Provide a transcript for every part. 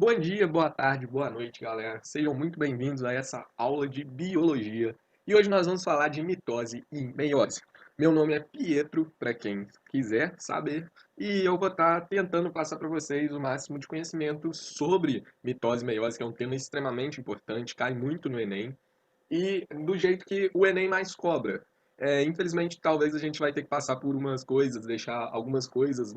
Bom dia, boa tarde, boa noite, galera. Sejam muito bem-vindos a essa aula de biologia. E hoje nós vamos falar de mitose e meiose. Meu nome é Pietro, para quem quiser saber, e eu vou estar tentando passar para vocês o máximo de conhecimento sobre mitose e meiose, que é um tema extremamente importante, cai muito no Enem, e do jeito que o Enem mais cobra. Infelizmente, talvez a gente vai ter que passar por umas coisas, deixar algumas coisas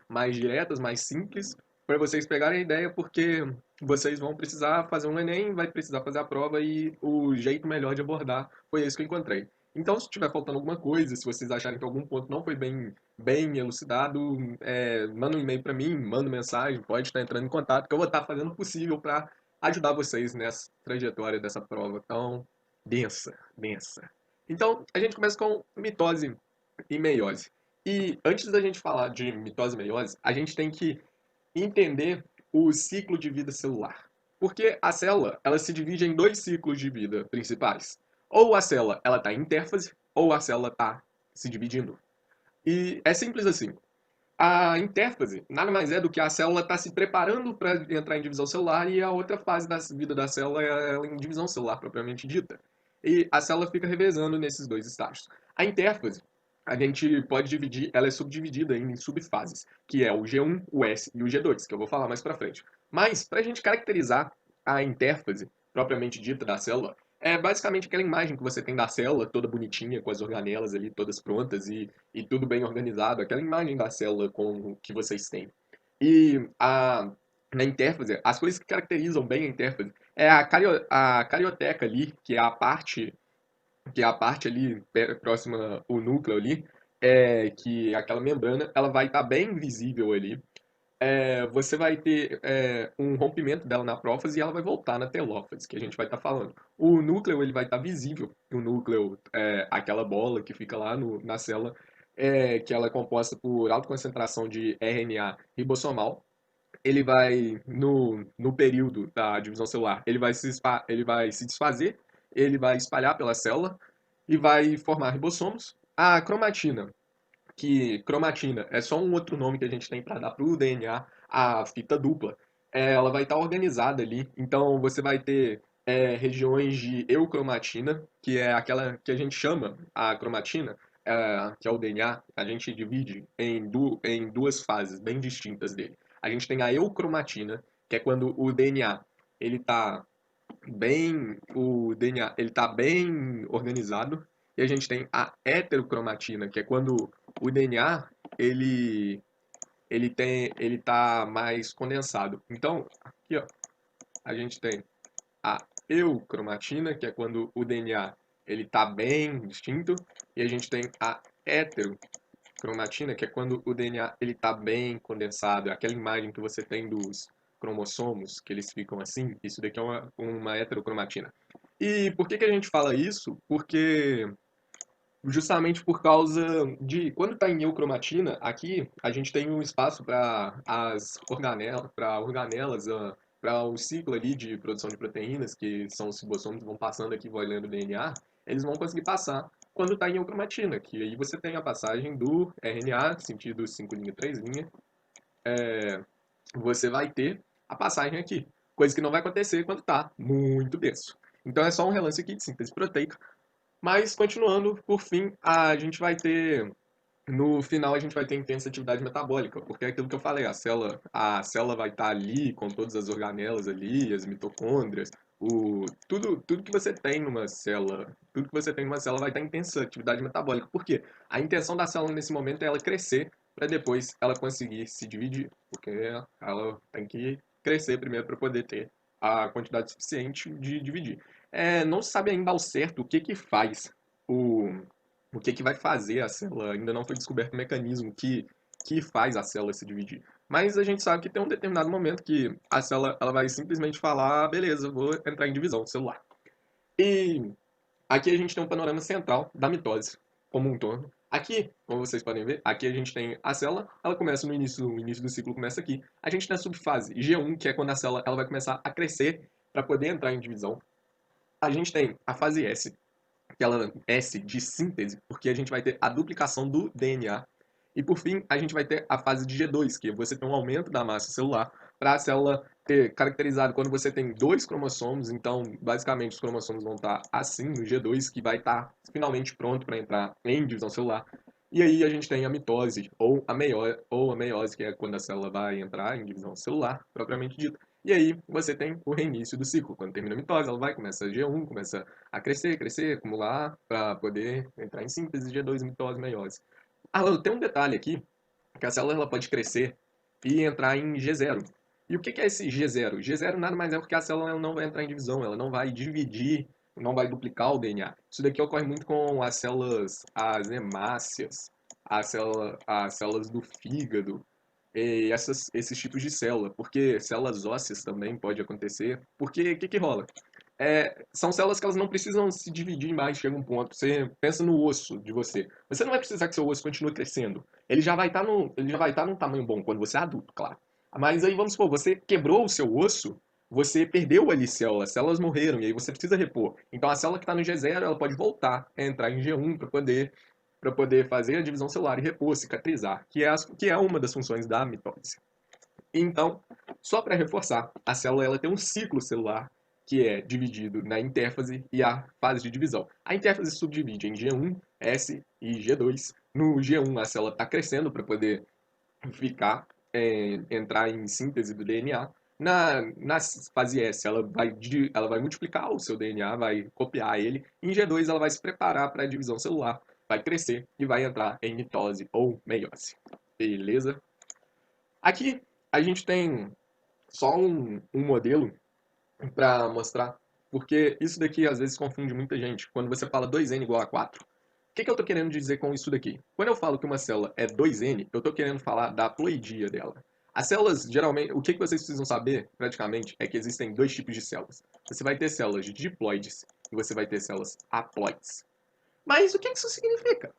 mais diretas, mais simples, para vocês pegarem a ideia, porque vocês vão precisar fazer um Enem, vai precisar fazer a prova e o jeito melhor de abordar foi esse que eu encontrei. Então, se estiver faltando alguma coisa, se vocês acharem que algum ponto não foi bem elucidado, manda um e-mail para mim, manda mensagem, pode estar entrando em contato, que eu vou estar fazendo o possível para ajudar vocês nessa trajetória dessa prova tão densa, densa. Então, a gente começa com mitose e meiose. E antes da gente falar de mitose e meiose, a gente tem que entender o ciclo de vida celular. Porque a célula, ela se divide em dois ciclos de vida principais. Ou a célula, ela está em intérfase, ou a célula está se dividindo. E é simples assim. A intérfase nada mais é do que a célula está se preparando para entrar em divisão celular e a outra fase da vida da célula é ela em divisão celular propriamente dita. E a célula fica revezando nesses dois estágios. A intérfase, a gente pode dividir, ela é subdividida em subfases, que é o G1, o S e o G2, que eu vou falar mais para frente. Mas, para a gente caracterizar a intérfase propriamente dita da célula, é basicamente aquela imagem que você tem da célula toda bonitinha, com as organelas ali todas prontas e tudo bem organizado, aquela imagem da célula com que vocês têm. E na intérfase, as coisas que caracterizam bem a intérfase é a carioteca ali, que é a parte ali próxima ao núcleo ali, que é aquela membrana, ela vai estar bem visível ali. Você vai ter um rompimento dela na prófase e ela vai voltar na telófase, que a gente vai estar falando. O núcleo ele vai estar visível. O núcleo é aquela bola que fica lá na célula, que ela é composta por alta concentração de RNA ribossomal. Ele vai, no período da divisão celular, ele vai se desfazer, ele vai espalhar pela célula e vai formar ribossomos. A cromatina, que cromatina é só um outro nome que a gente tem para dar para o DNA, a fita dupla. Ela vai estar organizada ali, então você vai ter regiões de eucromatina, que é aquela que a gente chama a cromatina, que é o DNA, a gente divide em duas fases bem distintas dele. A gente tem a eucromatina, que é quando o DNA ele está ele tá bem organizado, e a gente tem a heterocromatina, que é quando o DNA ele tá mais condensado. Então, aqui ó, a gente tem a eucromatina, que é quando o DNA ele tá bem distinto, e a gente tem a heterocromatina, que é quando o DNA ele tá bem condensado. É aquela imagem que você tem dos cromossomos, que eles ficam assim. Isso daqui é uma heterocromatina. E por que que a gente fala isso? Porque justamente por causa de quando está em eucromatina, aqui a gente tem um espaço para organelas, para o ciclo ali de produção de proteínas, que são os ribossomos que vão passando aqui, vai lendo o DNA, eles vão conseguir passar quando está em eucromatina, que aí você tem a passagem do RNA, sentido 5' 3', você vai ter a passagem aqui, coisa que não vai acontecer quando está muito denso. Então é só um relance aqui de síntese proteica, mas, continuando, por fim, no final a gente vai ter intensa atividade metabólica, porque é aquilo que eu falei, a célula vai estar ali com todas as organelas ali, as mitocôndrias, tudo que você tem numa célula, tudo que você tem numa célula vai estar em intensa atividade metabólica. Por quê? A intenção da célula nesse momento é ela crescer para depois ela conseguir se dividir, porque ela tem que crescer primeiro para poder ter a quantidade suficiente de dividir. Não se sabe ainda ao certo o que que faz o, o que que vai fazer a célula. Ainda não foi descoberto o mecanismo que faz a célula se dividir. Mas a gente sabe que tem um determinado momento que a célula ela vai simplesmente falar, "Ah, beleza, vou entrar em divisão celular." E aqui a gente tem um panorama central da mitose como um todo. Aqui, como vocês podem ver, aqui a gente tem a célula, ela começa o início do ciclo começa aqui. A gente tem a subfase G1, que é quando a célula ela vai começar a crescer para poder entrar em divisão. A gente tem a fase S, que ela S de síntese, porque a gente vai ter a duplicação do DNA. E por fim, a gente vai ter a fase de G2, que você tem um aumento da massa celular, para a célula ter caracterizado quando você tem dois cromossomos, então basicamente os cromossomos vão estar assim no G2, que vai estar finalmente pronto para entrar em divisão celular. E aí a gente tem a mitose ou a meiose, que é quando a célula vai entrar em divisão celular, propriamente dita. E aí você tem o reinício do ciclo. Quando termina a mitose, ela vai, começa G1, começa a crescer, crescer, acumular, para poder entrar em síntese, G2, mitose, meiose. Ah, tem um detalhe aqui, que a célula ela pode crescer e entrar em G0. E o que é esse G0? G0 nada mais é porque a célula ela não vai entrar em divisão, ela não vai dividir, não vai duplicar o DNA. Isso daqui ocorre muito com as células, as hemácias, as células do fígado, e esses tipos de célula, porque células ósseas também pode acontecer, porque o que rola? São células que elas não precisam se dividir mais, chega um ponto. Você pensa no osso de você. Você não vai precisar que seu osso continue crescendo. Ele já vai estar num tamanho bom quando você é adulto, claro. Mas aí vamos supor, você quebrou o seu osso, você perdeu ali células, células morreram, e aí você precisa repor. Então a célula que está no G0, ela pode voltar a entrar em G1 para poder fazer a divisão celular e repor, cicatrizar, que é uma das funções da mitose. Então, só para reforçar, a célula ela tem um ciclo celular que é dividido na intérfase e a fase de divisão. A intérfase subdivide em G1, S e G2. No G1, a célula está crescendo para poder entrar em síntese do DNA. Na fase S, ela vai multiplicar o seu DNA, vai copiar ele. Em G2, ela vai se preparar para a divisão celular, vai crescer e vai entrar em mitose ou meiose. Beleza? Aqui a gente tem só um modelo para mostrar, porque isso daqui às vezes confunde muita gente. Quando você fala 2n igual a 4, o que eu estou querendo dizer com isso daqui? Quando eu falo que uma célula é 2n, eu estou querendo falar da ploidia dela. As células, geralmente, o que vocês precisam saber, praticamente, é que existem dois tipos de células. Você vai ter células diploides e você vai ter células haploides. Mas o que isso significa?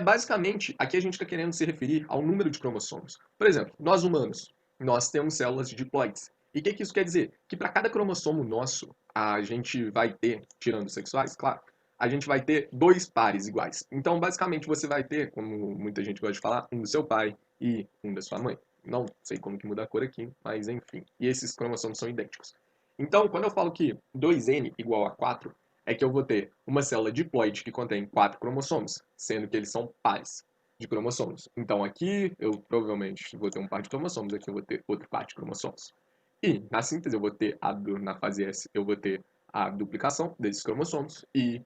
Basicamente, aqui a gente está querendo se referir ao número de cromossomos. Por exemplo, nós humanos, nós temos células diploides. E o que isso quer dizer? Que para cada cromossomo nosso, a gente vai ter, tirando os sexuais, claro, a gente vai ter dois pares iguais. Então, basicamente, você vai ter, como muita gente gosta de falar, um do seu pai e um da sua mãe. Não sei como que muda a cor aqui, mas enfim. E esses cromossomos são idênticos. Então, quando eu falo que 2n igual a 4, é que eu vou ter uma célula diploide que contém 4 cromossomos, sendo que eles são pares de cromossomos. Então aqui eu provavelmente vou ter um par de cromossomos, aqui eu vou ter outro par de cromossomos. E na síntese eu vou ter na fase S eu vou ter a duplicação desses cromossomos e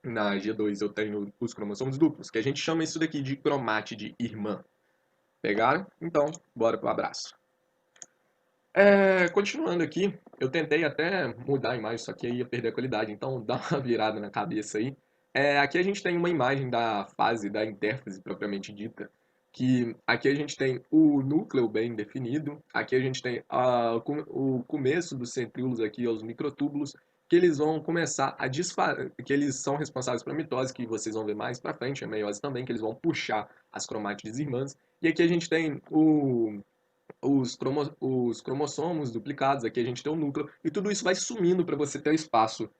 na G2 eu tenho os cromossomos duplos, que a gente chama isso daqui de cromátide irmã. Pegaram? Então, bora pro abraço. Continuando aqui, eu tentei até mudar a imagem, só que aí ia perder a qualidade, então dá uma virada na cabeça aí. Aqui a gente tem uma imagem da fase da intérfase propriamente dita, que aqui a gente tem o núcleo bem definido, aqui a gente tem o começo dos centríolos aqui, os microtúbulos, que eles vão começar a desfazer, que eles são responsáveis pela mitose, que vocês vão ver mais pra frente, a meiose também, que eles vão puxar as cromátides irmãs. E aqui a gente tem os cromossomos duplicados, aqui a gente tem o núcleo, e tudo isso vai sumindo para você ter espaço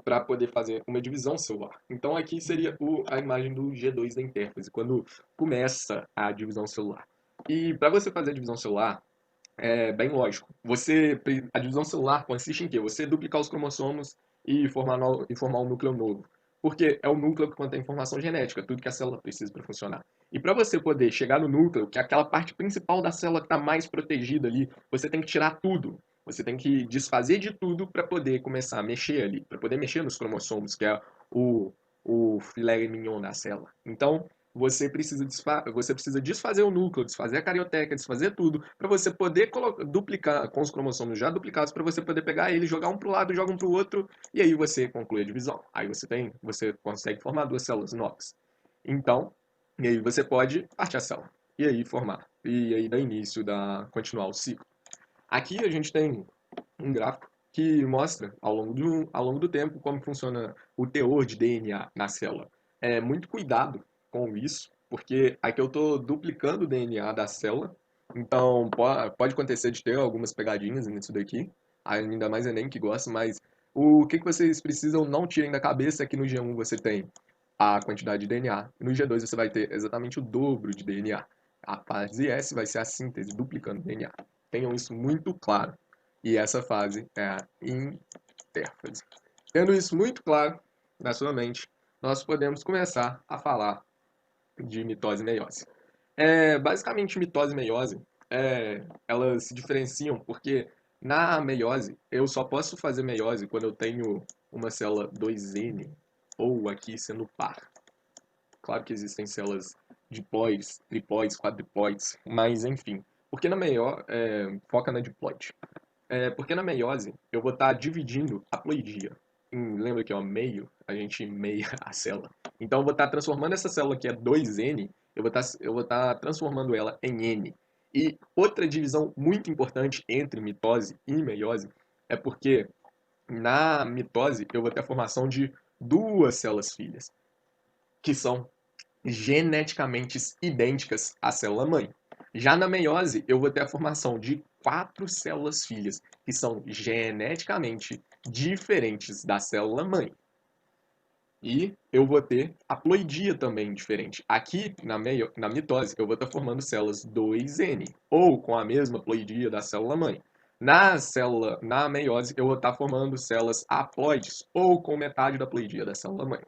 para poder fazer uma divisão celular. Então aqui seria a imagem do G2 da intérfase, quando começa a divisão celular. E para você fazer a divisão celular, é bem lógico. A divisão celular consiste em quê? Você duplicar os cromossomos e formar um núcleo novo. Porque é o núcleo que contém informação genética, tudo que a célula precisa para funcionar. E para você poder chegar no núcleo, que é aquela parte principal da célula que está mais protegida ali, você tem que tirar tudo. Você tem que desfazer de tudo para poder começar a mexer ali, para poder mexer nos cromossomos, que é o, o filé mignon da célula. Então, você precisa desfazer o núcleo, desfazer a carioteca, desfazer tudo, para você poder duplicar com os cromossomos já duplicados, para você poder pegar ele, jogar um para o lado, joga um para o outro, e aí você conclui a divisão. Aí você consegue formar duas células novas. Então, e aí você pode partir a célula, e aí formar, e aí dar início, continuar o ciclo. Aqui a gente tem um gráfico que mostra ao longo do tempo como funciona o teor de DNA na célula. Muito cuidado com isso, porque aqui eu estou duplicando o DNA da célula, então pode acontecer de ter algumas pegadinhas nisso daqui, ainda mais Enem que gosta, mas o que vocês precisam não tirem da cabeça é que no G1 você tem a quantidade de DNA, e no G2 você vai ter exatamente o dobro de DNA. A fase S vai ser a síntese, duplicando o DNA. Tenham isso muito claro. E essa fase é a intérfase. Tendo isso muito claro na sua mente, nós podemos começar a falar de mitose e meiose. Basicamente, mitose e meiose, elas se diferenciam porque na meiose eu só posso fazer meiose quando eu tenho uma célula 2N ou aqui sendo par. Claro que existem células diploides, triploides, quadriploides, mas enfim. Porque na foca na diploide. Porque na meiose eu vou estar dividindo a ploidia. Lembra que é o meio? A gente meia a célula. Então eu vou estar transformando essa célula que é 2N, eu vou estar transformando ela em N. E outra divisão muito importante entre mitose e meiose é porque na mitose eu vou ter a formação de duas células filhas, que são geneticamente idênticas à célula mãe. Já na meiose, eu vou ter a formação de quatro células filhas, que são geneticamente diferentes da célula mãe. E eu vou ter a ploidia também diferente. Aqui, na mitose, eu vou estar formando células 2N, ou com a mesma ploidia da célula mãe. Na meiose, eu vou estar formando células haploides, ou com metade da ploidia da célula mãe.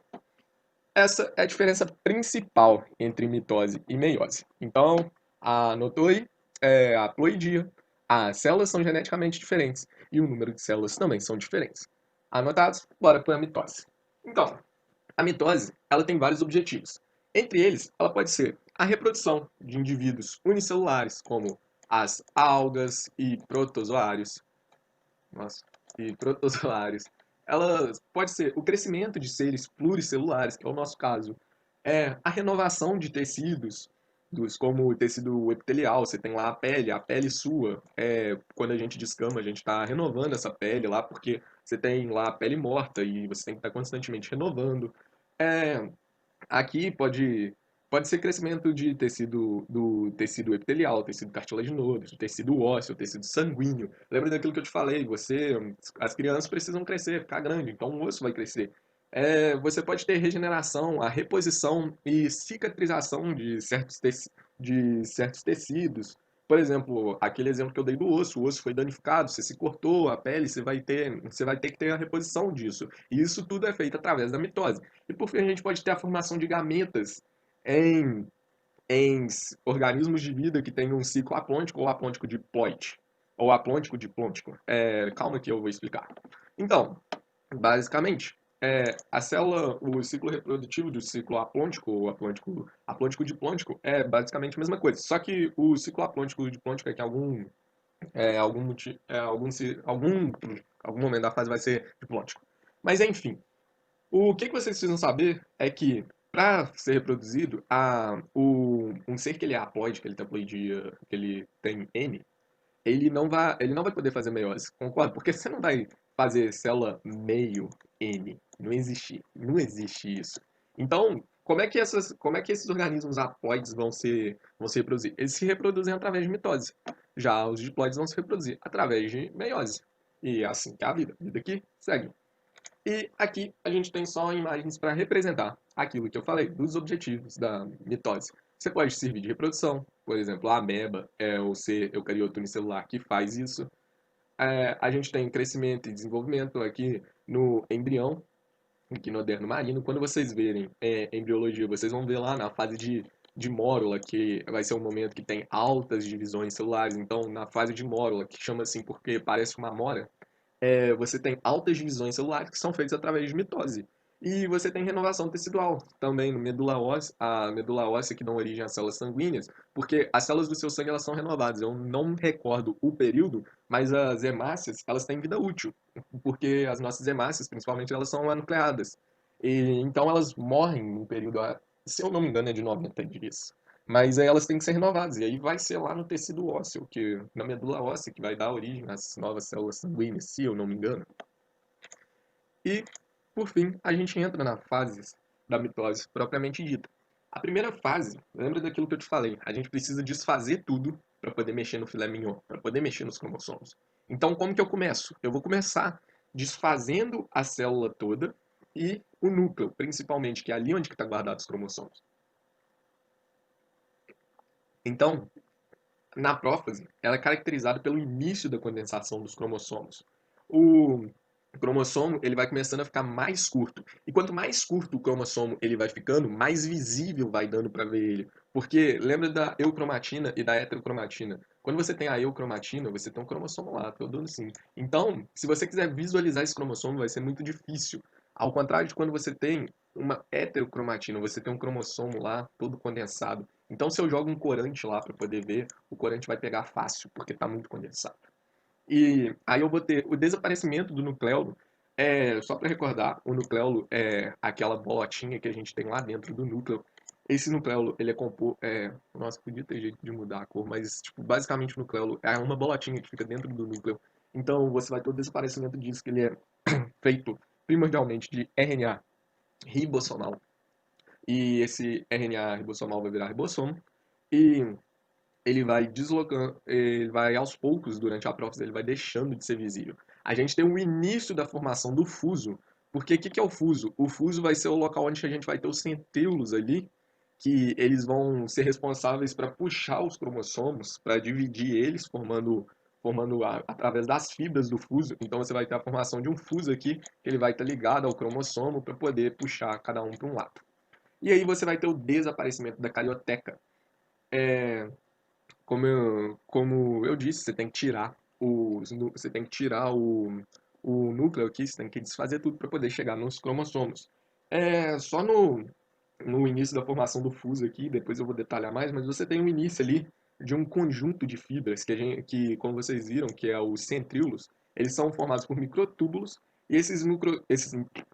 Essa é a diferença principal entre mitose e meiose. Então, anotou aí? A ploidia. As células são geneticamente diferentes e o número de células também são diferentes. Anotados? Bora para a mitose. Então, a mitose, ela tem vários objetivos. Entre eles, ela pode ser a reprodução de indivíduos unicelulares, como as algas e protozoários, nossa, e protozoários. Ela pode ser o crescimento de seres pluricelulares, que é o nosso caso. A renovação de tecidos, como o tecido epitelial, você tem lá a pele sua. Quando a gente descama, a gente está renovando essa pele lá, porque você tem lá a pele morta e você tem que estar constantemente renovando. É, Aqui pode ser crescimento de tecido do tecido epitelial, tecido cartilaginoso, tecido ósseo, tecido sanguíneo. Lembra daquilo que eu te falei? As crianças precisam crescer, ficar grande, então o osso vai crescer. Você pode ter regeneração, a reposição e cicatrização de certos tecidos. Por exemplo, aquele exemplo que eu dei do osso, o osso foi danificado, você se cortou a pele, você vai ter que ter a reposição disso. E isso tudo é feito através da mitose. E por fim, a gente pode ter a formação de gametas em, em organismos de vida que têm um ciclo aplôntico ou aplôntico diploide. Ou aplôntico diplôntico. Calma que eu vou explicar. Então, basicamente, a célula, o ciclo reprodutivo do ciclo aplôntico ou aplôntico diplôntico é basicamente a mesma coisa. Só que o ciclo aplôntico diplôntico é que algum momento da fase vai ser diplôntico. Mas enfim, o que vocês precisam saber é que, para ser reproduzido, um ser que ele é haploide, que ele tem haploidia, que ele tem N, ele não vai poder fazer meiose, concorda? Porque você não vai fazer célula meio N. Não existe isso. Então, como é que esses organismos haploides vão se reproduzir? Eles se reproduzem através de mitose. Já os diploides vão se reproduzir através de meiose. E é assim que é a vida. A vida aqui segue. E aqui a gente tem só imagens para representar aquilo que eu falei, dos objetivos da mitose. Você pode servir de reprodução, por exemplo, a ameba é o ser eucarioto unicelular que faz isso. A gente tem crescimento e desenvolvimento aqui no embrião, aqui no aderno marino. Quando vocês verem embriologia, vocês vão ver lá na fase de mórula, que vai ser um momento que tem altas divisões celulares. Então, na fase de mórula, que chama assim porque parece uma mora, você tem altas divisões celulares que são feitas através de mitose. E você tem renovação tecidual também no medula óssea, a medula óssea que dá origem às células sanguíneas, porque as células do seu sangue elas são renovadas. Eu não recordo o período, mas as hemácias elas têm vida útil, porque as nossas hemácias, principalmente, elas são anucleadas. E então elas morrem num período, se eu não me engano, é de 90 dias. Mas aí elas têm que ser renovadas. E aí vai ser lá no tecido ósseo, na medula óssea, que vai dar origem às novas células sanguíneas, se eu não me engano. E, por fim, a gente entra na fase da mitose propriamente dita. A primeira fase, lembra daquilo que eu te falei, a gente precisa desfazer tudo para poder mexer no filé mignon, para poder mexer nos cromossomos. Então, como que eu começo? Eu vou começar desfazendo a célula toda e o núcleo, principalmente, que é ali onde está guardado os cromossomos. Então, Na prófase, ela é caracterizada pelo início da condensação dos cromossomos. O cromossomo ele vai começando a ficar mais curto. E quanto mais curto o cromossomo ele vai ficando, mais visível vai dando para ver ele. Porque lembra da eucromatina e da heterocromatina? Quando você tem a eucromatina, você tem um cromossomo lá, todo assim. Então, se você quiser visualizar esse cromossomo, vai ser muito difícil. Ao contrário de quando você tem uma heterocromatina, você tem um cromossomo lá todo condensado. Então, se eu jogo um corante lá para poder ver, o corante vai pegar fácil, porque está muito condensado. E aí eu vou ter o desaparecimento do nucleolo. Só para recordar, o nucleolo é aquela bolotinha que a gente tem lá dentro do núcleo. Esse nucleolo, ele é composto... nossa, podia ter jeito de mudar a cor, mas tipo, basicamente o nucleolo é uma bolotinha que fica dentro do núcleo. Então você vai ter o desaparecimento disso, que ele é feito primordialmente de RNA ribossomal. E esse RNA ribossomal vai virar ribossomo. E ele vai deslocando, ele vai aos poucos, durante a prófase, ele vai deixando de ser visível. A gente tem o início da formação do fuso, porque o que é o fuso? O fuso vai ser o local onde a gente vai ter os centríolos ali, que eles vão ser responsáveis para puxar os cromossomos, para dividir eles, através das fibras do fuso. Então você vai ter a formação de um fuso aqui, que ele vai estar ligado ao cromossomo para poder puxar cada um para um lado. E aí você vai ter o desaparecimento da carioteca. Como eu disse, você tem que tirar você tem que tirar o núcleo aqui, você tem que desfazer tudo para poder chegar nos cromossomos. Só no início da formação do fuso aqui, depois eu vou detalhar mais, mas você tem um início ali de um conjunto de fibras que como vocês viram, que é os centríolos, eles são formados por microtúbulos, e esses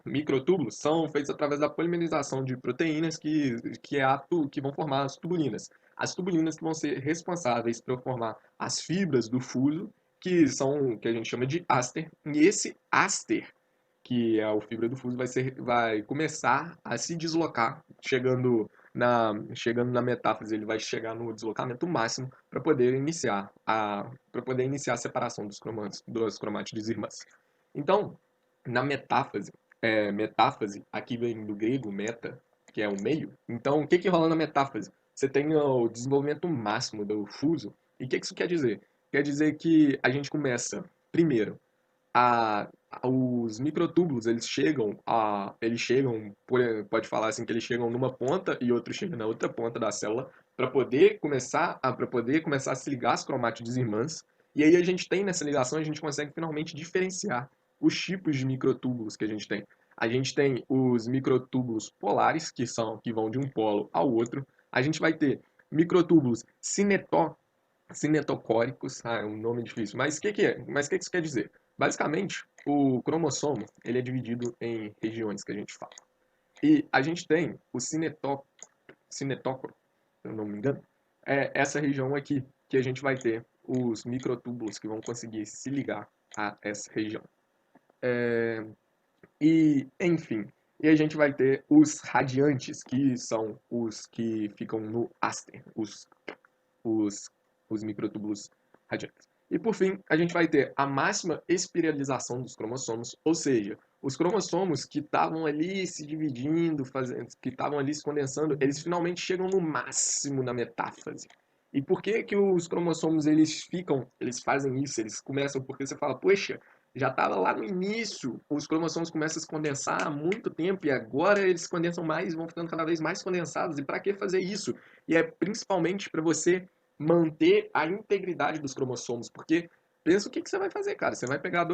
microtúbulos são feitos através da polimerização de proteínas que vão formar as tubulinas. As tubulinas que vão ser responsáveis por formar as fibras do fuso, que a gente chama de áster, e esse áster que é a fibra do fuso, vai começar a se deslocar, chegando na metáfase, ele vai chegar no deslocamento máximo para poder iniciar a separação dos cromátides irmãs. Então, na metáfase, aqui vem do grego meta, que é o meio. Então, o que rola na metáfase? Você tem o desenvolvimento máximo do fuso. E o que isso quer dizer? Quer dizer que a gente começa, primeiro, os microtúbulos eles chegam, pode falar assim que eles chegam numa ponta e outro chega na outra ponta da célula para poder começar a se ligar às cromátides irmãs. E aí a gente tem nessa ligação, a gente consegue finalmente diferenciar os tipos de microtúbulos que a gente tem. A gente tem os microtúbulos polares, que vão de um polo ao outro. A gente vai ter microtúbulos cinetocóricos, é um nome difícil, mas o que é? Mas o que isso quer dizer? Basicamente, o cromossomo, ele é dividido em regiões que a gente fala. E a gente tem o cinetócoro, se eu não me engano, é essa região aqui, que a gente vai ter os microtúbulos que vão conseguir se ligar a essa região. Enfim, e a gente vai ter os radiantes, que são os que ficam no áster, os, os microtúbulos radiantes. E por fim, a gente vai ter a máxima espiralização dos cromossomos, ou seja, os cromossomos que estavam ali se dividindo, que estavam ali se condensando, eles finalmente chegam no máximo na metáfase. E por que que os cromossomos eles fazem isso? Eles começam porque você fala, poxa, já estava lá no início, os cromossomos começam a se condensar há muito tempo e agora eles se condensam mais, vão ficando cada vez mais condensados. E para que fazer isso? E é principalmente para você manter a integridade dos cromossomos, porque pensa o que você vai fazer, cara. Você vai pegar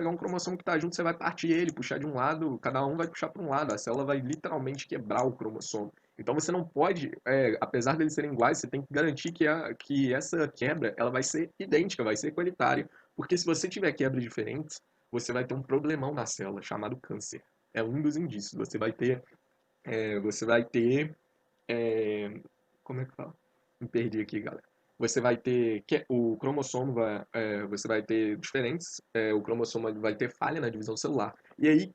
um cromossomo que está junto, você vai partir ele, puxar de um lado, cada um vai puxar para um lado, a célula vai literalmente quebrar o cromossomo. Então você não pode, apesar deles serem iguais, você tem que garantir que essa quebra ela vai ser idêntica, vai ser equalitária. Porque se você tiver quebras diferentes, você vai ter um problemão na célula chamado câncer. É um dos indícios. Você vai ter, como é que fala? Me perdi aqui, galera. O cromossomo você vai ter diferentes, o cromossomo vai ter falha na divisão celular. E aí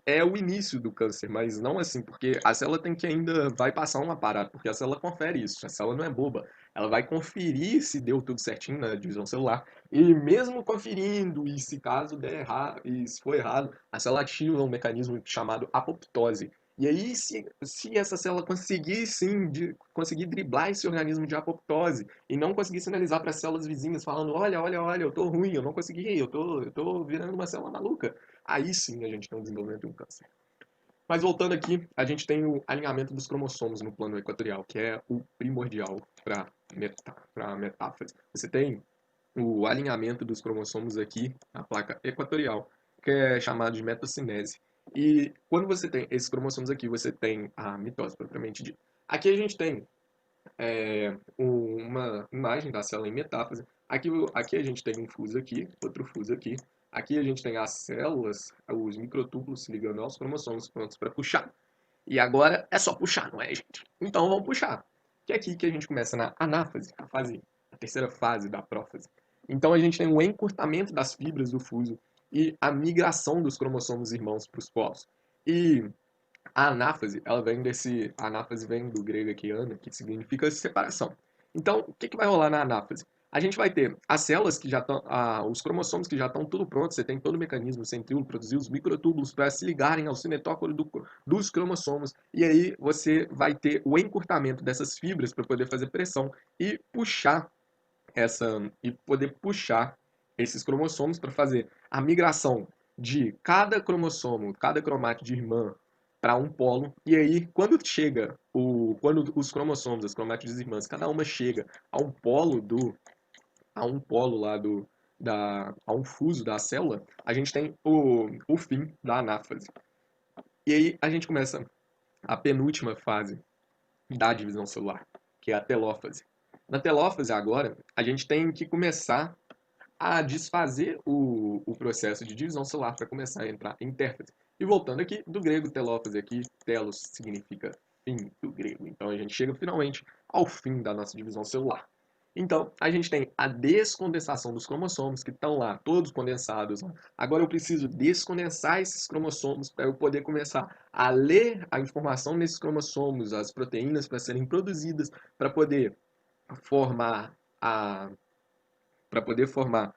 é o início do câncer, mas não assim, porque a célula tem que ainda vai passar um aparato, porque a célula confere isso, a célula não é boba. Ela vai conferir se deu tudo certinho na divisão celular, e mesmo conferindo, e se caso der errado, e se for errado, a célula ativa um mecanismo chamado apoptose. E aí, se essa célula conseguir sim, conseguir driblar esse organismo de apoptose e não conseguir sinalizar para as células vizinhas falando, olha, olha, olha, eu tô ruim, eu não consegui, eu tô virando uma célula maluca, aí sim a gente tem um desenvolvimento de um câncer. Mas voltando aqui, a gente tem o alinhamento dos cromossomos no plano equatorial, que é o primordial para metáfase. Você tem o alinhamento dos cromossomos aqui na placa equatorial, que é chamado de metocinese. E quando você tem esses cromossomos aqui, você tem a mitose propriamente dita. Aqui a gente tem uma imagem da célula em metáfase. Aqui a gente tem um fuso aqui, outro fuso aqui. Aqui a gente tem as células, os microtúbulos se ligando aos cromossomos prontos para puxar. E agora é só puxar, não é, gente? Então vamos puxar. Que é aqui que a gente começa na anáfase, a terceira fase da prófase. Então a gente tem o encurtamento das fibras do fuso e a migração dos cromossomos irmãos para os polos. E a anáfase, a anáfase vem do grego aqui, ana, que significa separação. Então, o que vai rolar na anáfase? A gente vai ter as células que já estão, os cromossomos que já estão tudo prontos, você tem todo o mecanismo centríolo, produzir os microtúbulos para se ligarem ao cinetócoro dos cromossomos, e aí você vai ter o encurtamento dessas fibras para poder fazer pressão e puxar e poder puxar esses cromossomos para fazer a migração de cada cromossomo, cada cromátide irmã para um polo. E aí, quando os cromossomos, as cromátides irmãs, cada uma chega a um polo a um polo lá a um fuso da célula, a gente tem o fim da anáfase. E aí a gente começa a penúltima fase da divisão celular, que é a telófase. Na telófase agora, a gente tem que começar a desfazer o processo de divisão celular para começar a entrar em intérfase. E voltando aqui, do grego telófase aqui, telos significa fim do grego. Então a gente chega finalmente ao fim da nossa divisão celular. Então, a gente tem a descondensação dos cromossomos, que estão lá, todos condensados. Agora eu preciso descondensar esses cromossomos para eu poder começar a ler a informação nesses cromossomos, as proteínas para serem produzidas, para poder formar a para poder formar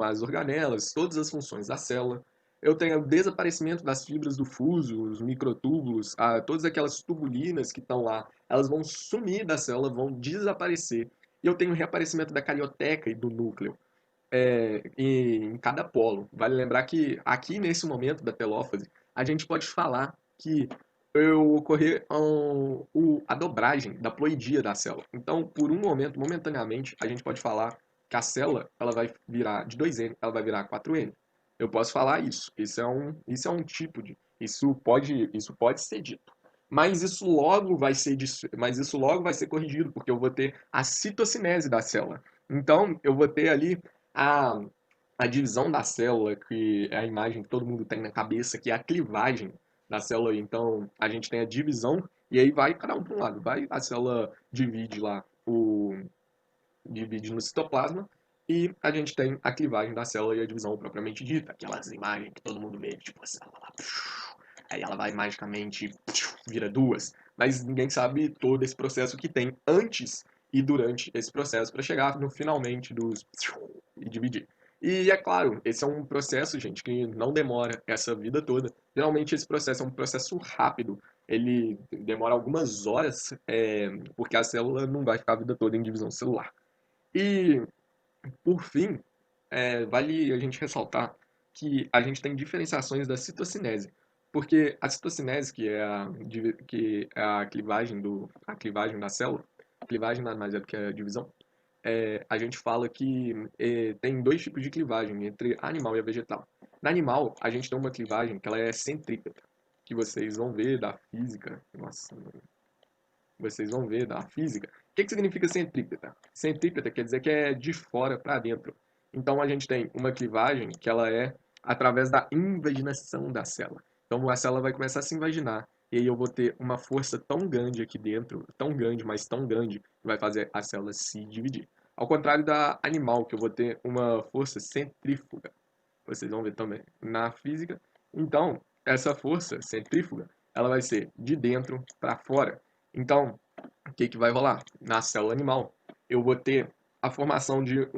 as organelas, todas as funções da célula. Eu tenho o desaparecimento das fibras do fuso, os microtúbulos, todas aquelas tubulinas que estão lá, elas vão sumir da célula, vão desaparecer. E eu tenho o reaparecimento da carioteca e do núcleo em cada polo. Vale lembrar que aqui nesse momento da telófase, a gente pode falar que eu ocorrer a dobragem da ploidia da célula. Então, por um momento, momentaneamente, a gente pode falar que a célula ela vai virar de 2N, ela vai virar 4N. Eu posso falar isso. Isso é um tipo de. Isso pode ser dito. Mas isso logo vai ser corrigido, porque eu vou ter a citocinese da célula. Então, eu vou ter ali a, a divisão da célula, que é a imagem que todo mundo tem na cabeça, que é a clivagem da célula. Então, a gente tem a divisão, e aí vai cada um para um lado. A célula divide no citoplasma, e a gente tem a clivagem da célula e a divisão propriamente dita. Aquelas imagens que todo mundo vê, tipo, a célula lá, aí ela vai magicamente, vira duas. Mas ninguém sabe todo esse processo que tem antes e durante esse processo para chegar no finalmente e dividir. E é claro, esse é um processo, gente, que não demora essa vida toda. Geralmente esse processo é um processo rápido. Ele demora algumas horas, porque a célula não vai ficar a vida toda em divisão celular. E, por fim, vale a gente ressaltar que a gente tem diferenciações da citocinese. Porque a citocinese, que é a clivagem da célula, a clivagem nada mais é do que a divisão, a gente fala que tem dois tipos de clivagem entre a animal e a vegetal. Na animal, a gente tem uma clivagem que ela é centrípeta, que vocês vão ver da física. Nossa, vocês vão ver da física. O que significa centrípeta? Centrípeta quer dizer que é de fora para dentro. Então a gente tem uma clivagem que ela é através da invaginação da célula. Então a célula vai começar a se invaginar e aí eu vou ter uma força tão grande aqui dentro, tão grande, mas tão grande, que vai fazer a célula se dividir. Ao contrário da animal, que eu vou ter uma força centrífuga. Vocês vão ver também na física. Então, essa força centrífuga, ela vai ser de dentro para fora. Então, o que vai rolar? Na célula animal, eu vou ter a formação de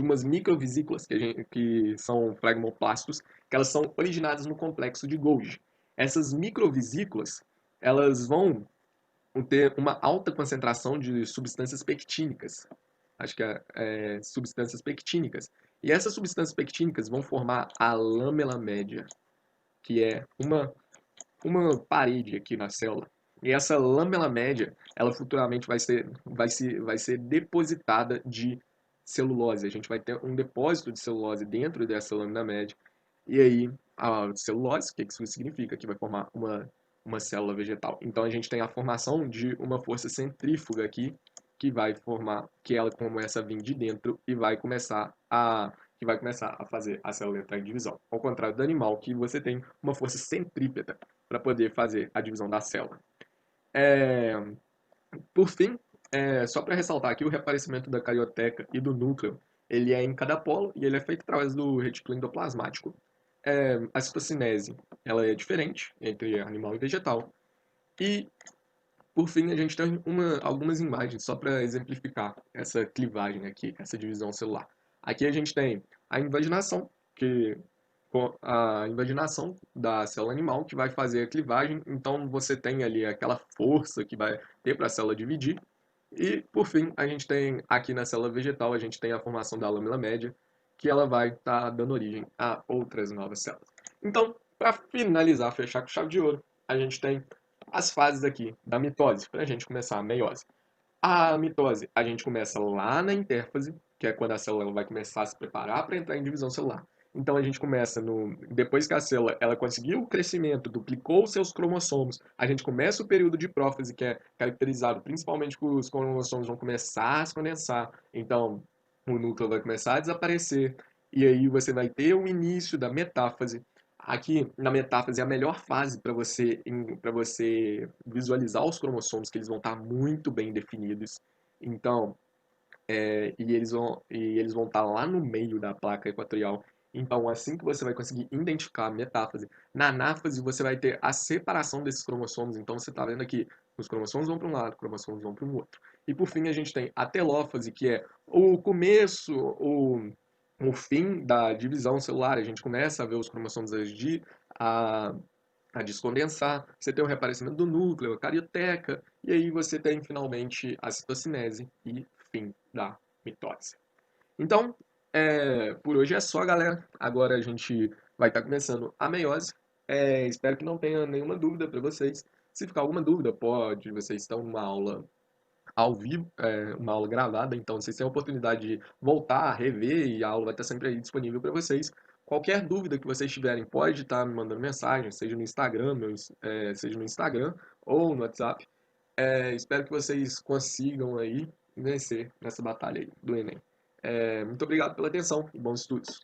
umas microvesículas que são flegmoplastos, que elas são originadas no complexo de Golgi. Essas microvesículas, elas vão ter uma alta concentração de substâncias pectínicas. Acho que é substâncias pectínicas. E essas substâncias pectínicas vão formar a lâmela média, que é uma parede aqui na célula. E essa lâmela média, ela futuramente vai ser depositada de celulose. A gente vai ter um depósito de celulose dentro dessa lâmina média. E aí, a celulose, o que isso significa? Que vai formar uma célula vegetal. Então, a gente tem a formação de uma força centrífuga aqui, que ela começa a vir de dentro e vai começar a fazer a célula entrar em divisão. Ao contrário do animal, que você tem uma força centrípeta para poder fazer a divisão da célula. É, por fim, só para ressaltar aqui, o reaparecimento da carioteca e do núcleo, ele é em cada polo e ele é feito através do retículo endoplasmático. A citocinese, ela é diferente entre animal e vegetal. E, por fim, a gente tem algumas imagens só para exemplificar essa clivagem aqui, essa divisão celular. Aqui a gente tem a invaginação, que com a invaginação da célula animal que vai fazer a clivagem. Então você tem ali aquela força que vai ter para a célula dividir. E por fim, a gente tem aqui na célula vegetal, a gente tem a formação da lâmina média, que ela vai estar dando origem a outras novas células. Então, para finalizar, fechar com chave de ouro, a gente tem as fases aqui da mitose, para a gente começar a meiose. A mitose, a gente começa lá na intérfase, que é quando a célula vai começar a se preparar para entrar em divisão celular. Então a gente começa depois que a célula ela conseguiu o crescimento, duplicou os seus cromossomos, a gente começa o período de prófase, que é caracterizado principalmente por os cromossomos vão começar a se condensar. Então o núcleo vai começar a desaparecer e aí você vai ter o início da metáfase. Aqui na metáfase é a melhor fase para você visualizar os cromossomos, que eles vão estar muito bem definidos. Então, e eles vão estar lá no meio da placa equatorial. Então, assim que você vai conseguir identificar a metáfase, na anáfase você vai ter a separação desses cromossomos. Então, você está vendo aqui, os cromossomos vão para um lado, os cromossomos vão para o outro. E por fim, a gente tem a telófase, que é o começo, o fim da divisão celular. A gente começa a ver os cromossomos a, a descondensar. Você tem o reaparecimento do núcleo, a carioteca, e aí você tem finalmente a citocinese e fim da mitose. Então, por hoje é só, galera. Agora a gente vai estar começando a meiose. Espero que não tenha nenhuma dúvida para vocês. Se ficar alguma dúvida, vocês estão numa aula ao vivo, uma aula gravada, então vocês têm a oportunidade de voltar, rever, e a aula vai estar sempre aí disponível para vocês. Qualquer dúvida que vocês tiverem, pode estar me mandando mensagem, seja no Instagram, seja no Instagram ou no WhatsApp. Espero que vocês consigam aí vencer nessa batalha aí do Enem. Muito obrigado pela atenção e bons estudos.